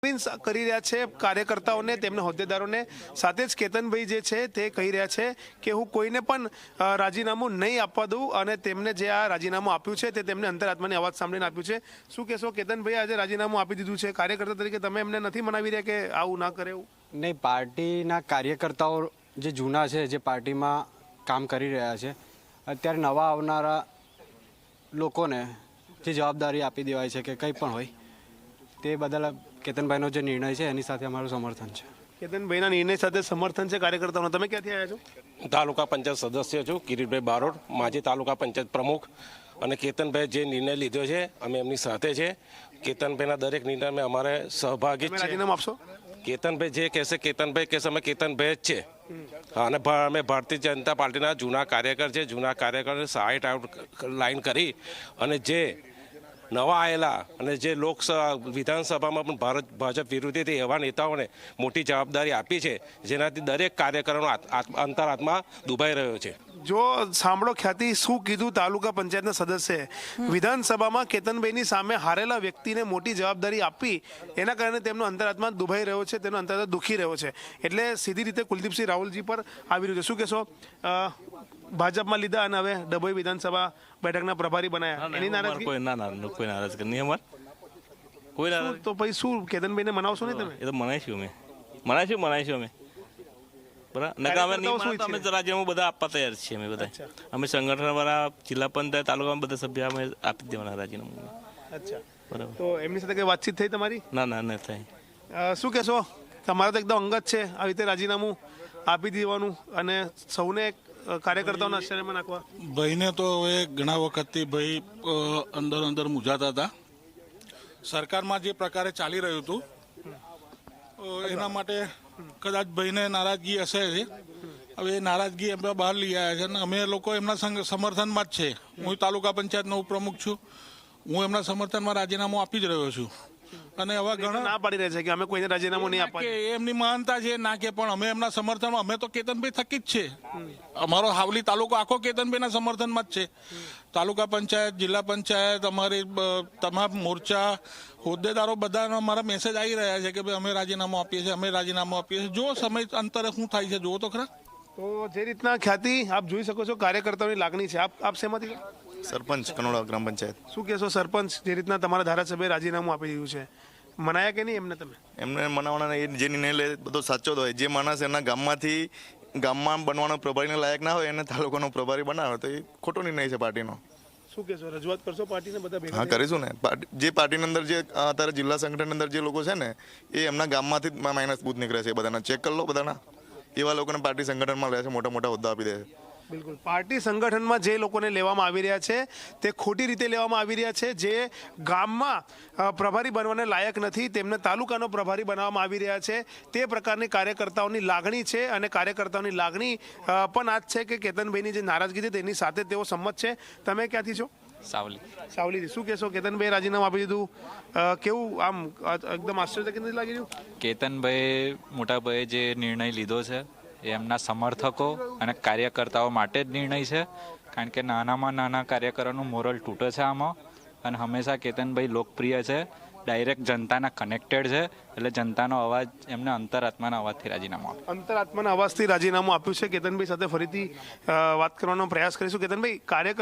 કરી રહ્યા છે કાર્યકર્તાઓને, તેમના હોદ્દેદારોને. સાથે જ કેતનભાઈ જે છે તે કહી રહ્યા છે કે હું કોઈને પણ રાજીનામું નહીં આપવા દઉં અને તેમને જે આ રાજીનામું આપ્યું છે તે તેમને અંતરાત્માની અવાજ સાંભળીને આપ્યું છે. શું કહેશો કેતનભાઈ, આજે રાજીનામું આપી દીધું છે, કાર્યકર્તા તરીકે તમે એમને નથી મનાવી રહ્યા કે આવું ના કરે? એવું નહીં, પાર્ટીના કાર્યકર્તાઓ જે જૂના છે, જે પાર્ટીમાં કામ કરી રહ્યા છે, અત્યારે નવા આવનારા લોકોને જે જવાબદારી આપી દેવાય છે કે કંઈ પણ હોય તે બદલ કેતનભાઈનો જે નિર્ણય છે એની સાથે અમારું સમર્થન છે. કેતનભાઈના નિર્ણય સાથે સમર્થન છે કાર્યકર્તાઓનો. તમે ક્યાંથી આવ્યા છો? તાલુકા પંચાયત સદસ્ય છું, કિરીટભાઈ બારોટ, માજી તાલુકા પંચાયત પ્રમુખ. અને કેતનભાઈ જે નિર્ણય લીધો છે અમે એમની સાથે છે. કેતનભાઈના દરેક નિર્ણયમાં અમારે સહભાગી જ છે. રાજીનામું આપશો? કેતનભાઈ જે કહેશે, કેતનભાઈ કહેશે, અમે કેતનભાઈ જ છે. અને અમે ભારતીય જનતા પાર્ટીના જૂના કાર્યકર છે. જૂના કાર્યકરને સાઇટ આઉટ લાઈન કરી અને જે નવા આવેલા અને જે વિધાનસભામાં પણ ભાજપ વિરોધી હતી એવા નેતાઓને મોટી જવાબદારી આપી છે, જેનાથી દરેક કાર્યકરોનો અંતરાત્મા દુભાઈ રહ્યો છે. જો સાંભળો ખ્યાતિ, શું કીધું તાલુકા પંચાયતના સદસ્ય. વિધાનસભામાં કેતનભાઈની સામે હારેલા વ્યક્તિને મોટી જવાબદારી આપી, એના કારણે તેમનો અંતરાત્મા દુભાઈ રહ્યો છે, તેનો અંતરાત્મા દુખી રહ્યો છે. એટલે સીધી રીતે કુલદીપસિંહ રાહુલજી પર આવી રહ્યું છે. શું કહેશો? ભાજપમાં લીધા અને હવે ડભોઈ વિધાનસભા બેઠકના પ્રભારી બનાયા, એની નારાજગી? કોઈ નારાજગી નહીં અમારે, કોઈ નારાજગી. તો પછી શું કેતનભાઈને મનાવશો નહીં તમે? એ તો મનાઈશું અમે બરાબર. અમે રાજીનામું બધા આપવા તૈયાર છીએ. અમે બધા અમે સંગઠન વાળા જિલ્લા પંચાયત તાલુકામાં બધા સભ્ય અમે આપી દેવાના રાજીનામું. અચ્છા, બરાબર. તો એમની સાથે કઈ વાતચીત થઈ તમારી? ના થાય. શું કહેશો? તમારા તો એકદમ અંગત છે આવી રીતે રાજીનામું આપી દેવાનું અને સૌને કાર્યકર્તાઓને આશ્ચર્યમાં નાખવા. ભાઈને તો હવે ઘણા વખતથી ભાઈ અંદર મૂંઝાતા હતા. સરકારમાં જે પ્રકારે ચાલી રહ્યું હતું એના માટે કદાચ ભાઈને નારાજગી હશે. હવે એ નારાજગી એમના બહાર લઈ આવ્યા છે અને અમે લોકો એમના સમર્થનમાં જ છે. હું તાલુકા પંચાયતનો ઉપપ્રમુખ છું. હું એમના સમર્થનમાં રાજીનામું આપી જ રહ્યો છું. અને હવે ઘણા ના પાડી રહ્યા છે કે અમે કોઈને રાજીનામું નહીં આપવા. એમની મહાનતા છે ના કે, પણ અમે એમના સમર્થનમાં, અમે તો કેતનભાઈ થકી જ છે. અમારો હાવલી તાલુકો આખો કેતનભાઈના સમર્થનમાં જ છે. તાલુકા પંચાયત, જિલ્લા પંચાયત, અમારી તમામ મોરચા હોદ્દેદારો બધાનો અમારા મેસેજ આવી રહ્યા છે કે ભાઈ અમે રાજીનામું આપીએ છીએ. જો સમય અંતરે શું થાય છે જુઓ તો ખરા. તો જે રીતના ખ્યાતિ આપ જોઈ શકો છો, કાર્યકર્તાઓની લાગણી છે. આપ શેમાંથી? સરપંચ, કનોડા ગ્રામ પંચાયત. શું કહેશો સરપંચ, જે રીતના તમારા ધારાસભ્ય રાજીનામું આપી દીધું છે, મનાયા કે નહીં એમને? તમે એમને મનાવવાના, એ જે નિર્ણય લે બધો સાચો જ હોય. જે માણસ એના ગામમાં બનવાનો પ્રભારીને લાયક ના હોય એને તાલુકાનો પ્રભારી બનાવે તો એ ખોટો નિર્ણય છે પાર્ટીનો. શું કહેશો? રજૂઆત કરશો પાર્ટીને બધા ભેગા? હા, કરીશું ને. જે પાર્ટીની અંદર જે અત્યારે જિલ્લા સંગઠનની અંદર જે લોકો છે ને એ એમના ગામમાંથી જ માઇનસ બૂથ નીકળે છે. બધાના ચેક કરી લો. બધાના એવા લોકોને પાર્ટી સંગઠનમાં લે છે, મોટા મોટા હોદ્દા આપી દે છે. બિલકુલ. પાર્ટી સંગઠનમાં જે લોકોને લેવામાં આવી રહ્યા છે તે ખોટી રીતે લેવામાં આવી રહ્યા છે. જે ગામમાં પ્રભારી બનવાને લાયક નથી તેમને તાલુકાનો પ્રભારી બનાવવામાં આવી રહ્યા છે. તે પ્રકારની કાર્યકર્તાઓની લાગણી છે અને કાર્યકર્તાઓની લાગણી પણ આ જ છે કે કેતનભાઈની જે નારાજગી છે તેની સાથે તેઓ સંમત છે. તમે ક્યાંથી છો? સાવલીથી. શું કહેશો? કેતનભાઈ રાજીનામું આપી દીધું, કેવું આમ એકદમ આશ્ચર્યજનક નથી લાગી રહ્યું? કેતનભાઈ મોટાભાઈએ જે નિર્ણય લીધો છે એ એમના સમર્થકો અને કાર્યકર્તાઓ માટે જ નિર્ણય છે. કારણ કે નાનામાં નાના કાર્યકરોનું મોરલ તૂટે છે આમાં. અને હંમેશા કેતનભાઈ લોકપ્રિય છે, ડાયરેક્ટ જનતાના કનેક્ટેડ છે. એટલે જનતાનો અવાજ એમને અંતરાત્માના અવાજથી રાજીનામું આપ્યું. અંતરાત્માના અવાજથી રાજીનામું આપ્યું છે. કેતનભાઈ સાથે ફરીથી વાત કરવાનો પ્રયાસ કરીશું. કેતનભાઈ, કાર્યકર